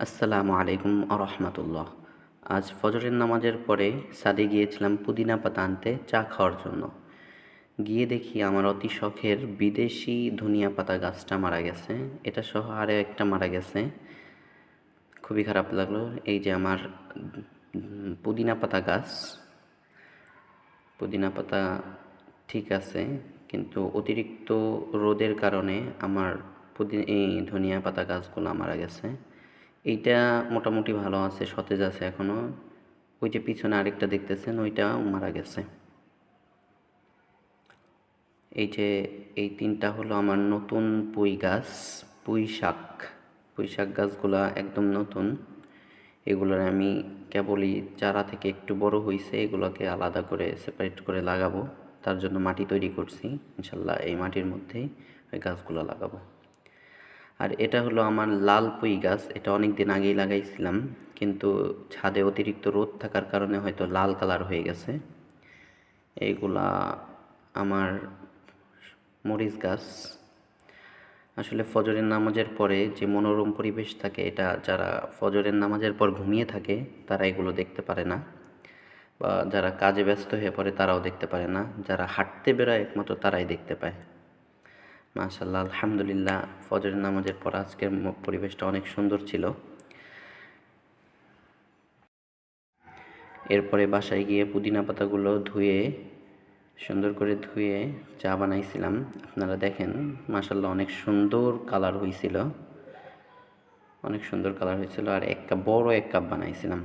আসসালামু আলাইকুম আরহামাতুল্লাহ। আজ ফজরের নামাজের পরে ছাদে গিয়েছিলাম পুদিনা পাতা আনতে চা খাওয়ার জন্য। গিয়ে দেখি আমার অতি শখের বিদেশি ধনিয়া পাতা গাছটা মারা গেছে। এটা সহ আরও একটা মারা গেছে। খুবই খারাপ লাগলো। এই যে আমার পুদিনা পাতা গাছ, পুদিনা পাতা ঠিক আছে, কিন্তু অতিরিক্ত রোদের কারণে আমার এই ধনিয়া পাতা গাছগুলো মারা গেছে। এইটা মোটামুটি ভালো আছে, সতেজ আছে এখনও। ওই যে পিছনে আরেকটা দেখতেছেন, ওইটাও মারা গেছে। এই যে এই তিনটা হলো আমার নতুন পুঁই গাছ, পুঁই শাক গাছগুলা একদম নতুন। এগুলোর আমি কেবলই চারা থেকে একটু বড় হয়েছে, এগুলোকে আলাদা করে সেপারেট করে লাগাবো। তার জন্য মাটি তৈরি করছি, ইনশাল্লাহ এই মাটির মধ্যেই ওই গাছগুলো লাগাবো। আর এটা হলো আমার লাল পুঁই গাছ। এটা অনেক দিন আগেই লাগাইছিলাম, কিন্তু ছাদে অতিরিক্ত রোদ থাকার কারণে হয়তো লাল কালার হয়ে গেছে। এইগুলা আমার মরিচ গাছ। আসলে ফজরের নামাজের পরে যে মনোরম পরিবেশ থাকে, এটা যারা ফজরের নামাজের পর ঘুমিয়ে থাকে তারা এগুলো দেখতে পারে না, বা যারা কাজে ব্যস্ত হয়ে পড়ে তারাও দেখতে পারে না। যারা হাঁটতে বেরোয় একমাত্র তারাই দেখতে পায়। মাশাআল্লাহ, আলহামদুলিল্লাহ, ফজরের নামাজের পর আজকের পরিবেশটা অনেক সুন্দর ছিল। এরপরে বাসায় গিয়ে পুদিনা পাতাগুলো সুন্দর করে ধুয়ে চা বানাইছিলাম। আপনারা দেখেন, মাশাআল্লাহ, অনেক সুন্দর কালার হয়েছিল, অনেক সুন্দর কালার হয়েছিল। আর বড় এক কাপ বানাইছিলাম।